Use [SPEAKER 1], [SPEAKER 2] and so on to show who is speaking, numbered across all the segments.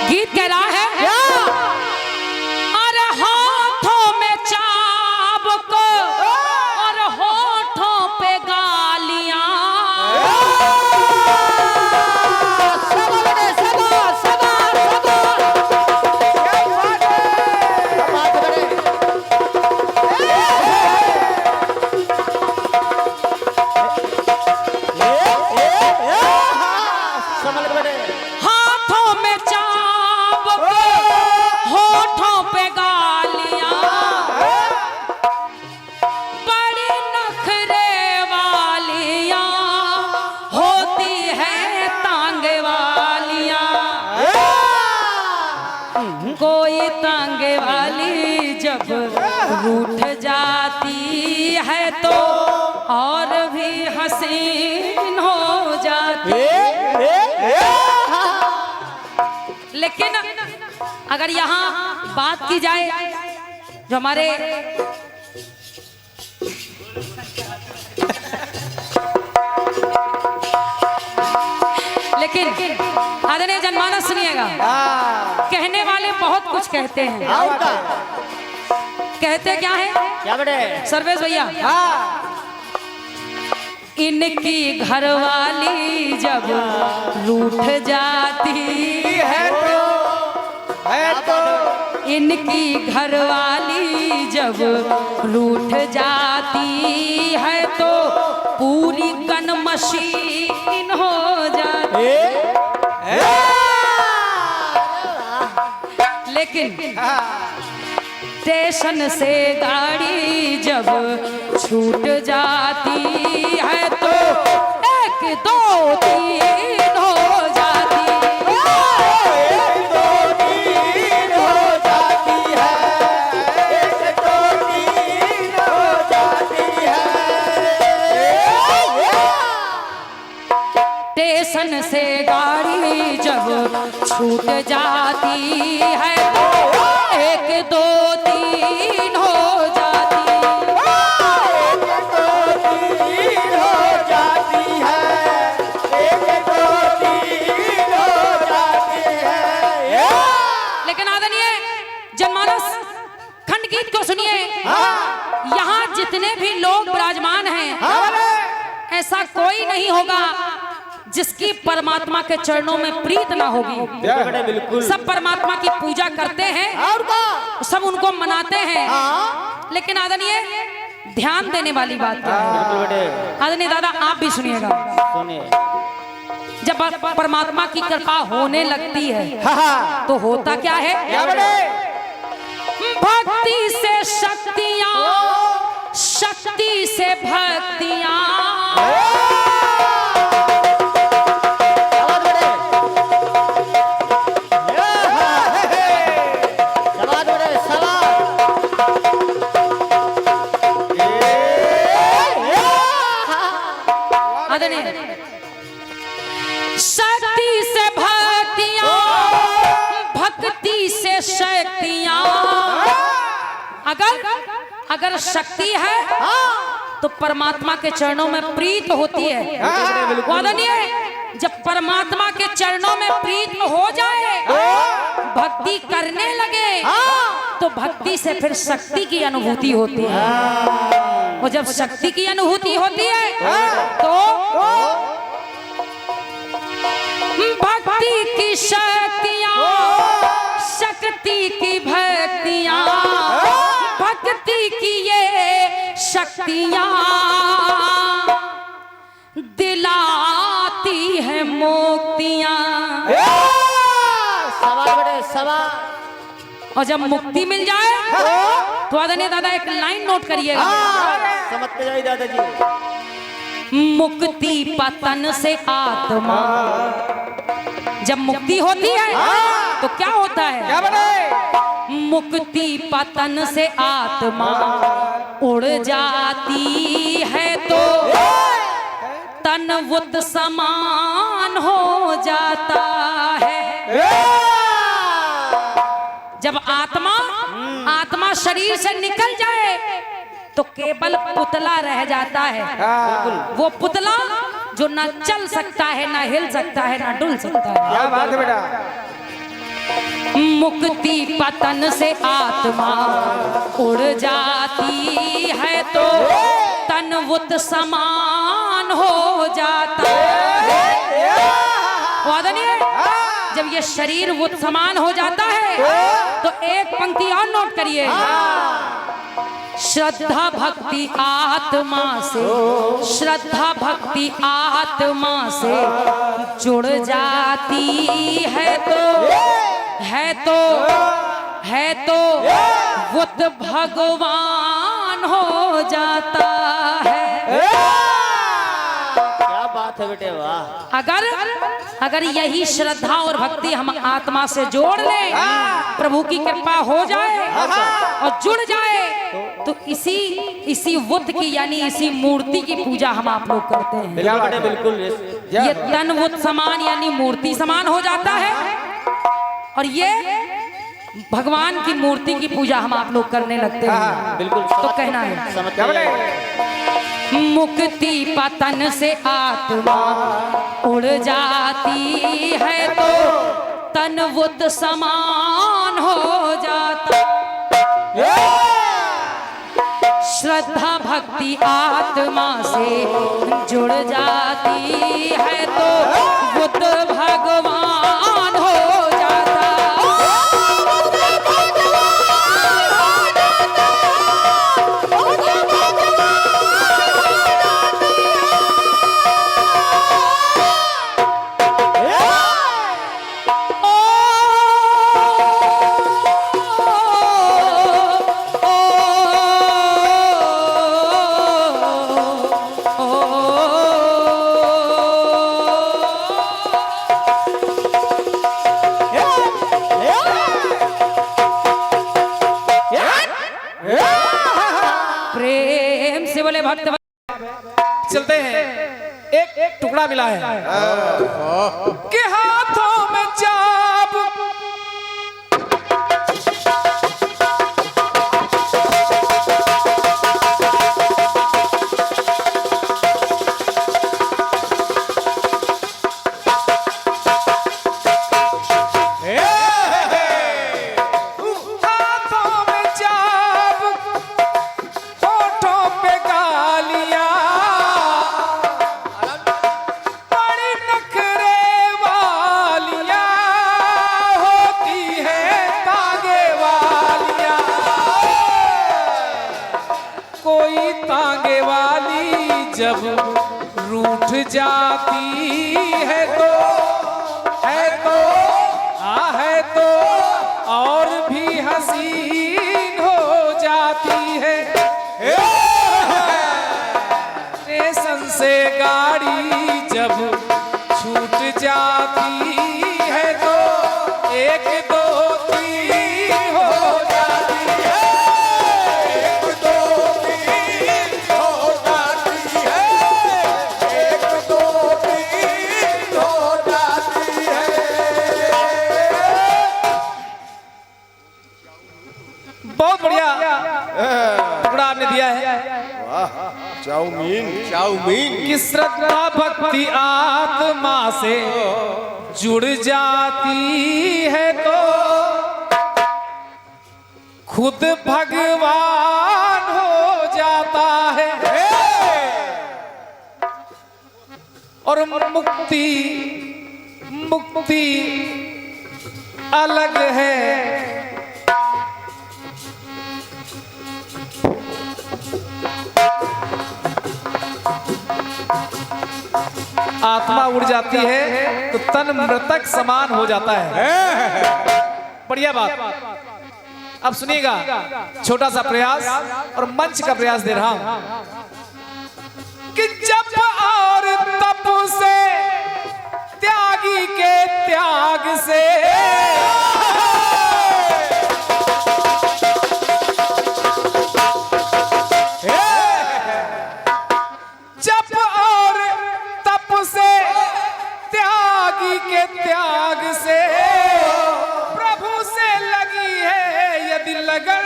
[SPEAKER 1] गीत कह रहा है अरे हाथों में चाबुक और होठों पे गालियां। हाथों में चाबुक होठों पे गालियां, बड़ी नखरे वालियां होती है तांगे वालियां। कोई तांगे वाली जब रूठ जाती है तो और भी हसीन हो जाती। लेकिन अगर यहाँ बात की जाए जो हमारे लेकिन आदरणीय जनमानस सुनिएगा, कहने वाले बहुत कुछ कहते हैं। कहते क्या है
[SPEAKER 2] क्या बड़े
[SPEAKER 1] सर्वेश भैया, इनकी घरवाली जब रूठ जाती है तो इनकी घरवाली जब रूठ जाती है तो पूरी गन मशीन हो जाती। लेकिन स्टेशन से गाड़ी जब छूट जाती है तो एक दो तीन हो जाती। स्टेशन से गाड़ी जब छूट जाती है तो एक दो तीन हो जाती। लेकिन आदरणीय जनमानस खंड गीत को सुनिए। यहाँ जितने भी लोग विराजमान हैं ऐसा कोई नहीं होगा जिसकी परमात्मा के चरणों में प्रीत ना होगी।
[SPEAKER 2] बिल्कुल
[SPEAKER 1] सब परमात्मा की पूजा करते हैं, सब उनको मनाते हैं। लेकिन आदरणीय ध्यान देने वाली बात है आदरणीय दादा, आप भी सुनिएगा। जब परमात्मा की कृपा होने लगती है तो होता क्या है, भक्ति से शक्तियां, शक्ति से भक्तियां। शक्ति से भक्तियां, भक्ति से शक्तियां। अगर शक्ति है तो परमात्मा के चरणों में प्रीत होती है। जब परमात्मा के चरणों में प्रीत हो जाए, भक्ति करने लगे तो भक्ति से फिर शक्ति की अनुभूति होती है। और जब शक्ति की अनुभूति होती है तो भक्ति की शक्तियां, शक्ति की भक्तियां, भक्ति की ये शक्तियां दिलाती है मुक्तियां।
[SPEAKER 2] सवाल बड़े सवाल।
[SPEAKER 1] और जब मुक्ति मिल जाए तो आदरणीय दादा एक लाइन नोट करिएगा,
[SPEAKER 2] समझते जाइए दादाजी।
[SPEAKER 1] मुक्ति पतन से आत्मा, जब मुक्ति होती है तो क्या होता है, मुक्ति पतन से आत्मा उड़ जाती है तो तन वुत समान हो जाता है। जब आत्मा शरीर से निकल जाए तो केवल पुतला रह जाता है। वो पुतला जो ना चल सकता है, ना हिल सकता है, ना डुल सकता है।
[SPEAKER 3] क्या बात है बेटा।
[SPEAKER 1] मुक्ति पतन से आत्मा उड़ जाती है तो तन वुत समान हो जाता है। वादा नहीं है? जब ये शरीर वुत समान हो जाता है तो एक पंक्ति और नोट करिए। श्रद्धा भक्ति आत्मा से, श्रद्धा भक्ति आत्मा से जुड़ जाती है तो बुद्ध भगवान हो जाता है।
[SPEAKER 2] क्या बात है बेटे, वाह।
[SPEAKER 1] अगर यही श्रद्धा और भक्ति हम आत्मा से जोड़ लें, प्रभु की कृपा हो जाए और जुड़ जाए तो इसी बुद्ध की यानी इसी मूर्ति की पूजा हम आप लोग करते हैं।
[SPEAKER 2] बिल्कुल
[SPEAKER 1] ये तन बुद्ध समान यानी मूर्ति समान हो जाता है और ये भगवान की मूर्ति की पूजा हम आप लोग करने लगते हैं।
[SPEAKER 2] बिल्कुल
[SPEAKER 1] तो कहना है
[SPEAKER 2] समझ गए।
[SPEAKER 1] मुक्ति पतन से आत्मा उड़ जाती है तो तन बुद्ध समान हो जाता। श्रद्धा भक्ति आत्मा से जुड़ जाती है तो बुद्ध भगवान हो जाता। प्रेम से बोले भक्त।
[SPEAKER 3] चलते हैं, एक टुकड़ा मिला है कि हाथों में चाप जब रूठ जाती है तो और भी हसीन हो जाती है। स्टेशन से गाड़ी जब छूट जाती है तो एक दो तीन हो जाती है। एक दो तीन हो जाती है। एक दो तीन हो जाती है। बहुत बढ़िया टुकड़ा आपने दिया है। चाउमीन की श्रद्धा भक्ति आत्मा से जुड़ जाती है तो खुद भगवान हो जाता है। और मुक्ति अलग है। आत्मा उड़ जाती है तो तन मृतक समान हो जाता है। बढ़िया बात। अब सुनिएगा, छोटा सा प्रयास और मंच का प्रयास दे रहा हूं कि जप और तप से त्यागी के त्याग से त्याग से प्रभु से लगी है यदि लगन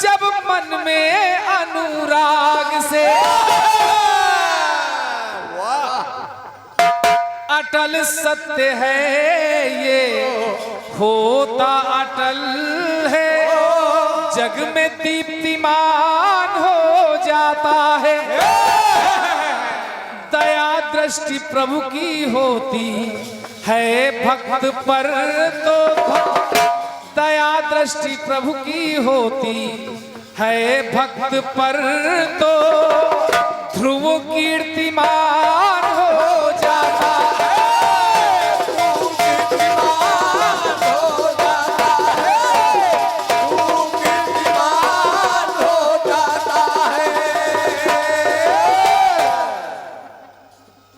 [SPEAKER 3] जब मन में आ अनुराग से अटल सत्य है ये होता अटल है जग में दीप्तिमान हो जाता है दया दृष्टि प्रभु की होती है भक्त पर तो दया दृष्टि प्रभु की होती है भक्त पर तो ध्रुव कीर्तिमान हो जाता है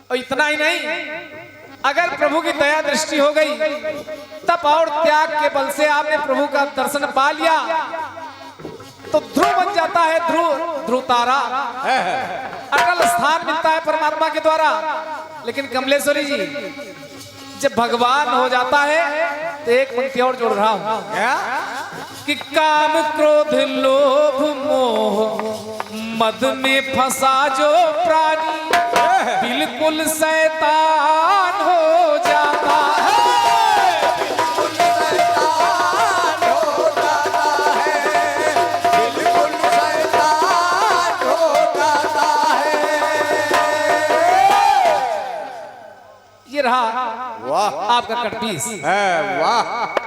[SPEAKER 3] और इतना ही नहीं अगर प्रभु की दया दृष्टि हो गई तप और त्याग के बल से आपने प्रभु का दर्शन पा लिया तो ध्रुव बन जाता है ध्रुव तारा अटल स्थान मिलता है परमात्मा के द्वारा। लेकिन कमलेश्वरी जी जब भगवान हो जाता है तो एक पंक्ति और जोड़ रहा हूं कि काम क्रोध लोभ मोह मद में फंसा जो प्राणी बिल्कुल शैतान हो जाता है ये रहा
[SPEAKER 4] वाह
[SPEAKER 3] आपका कटपीस
[SPEAKER 4] वाह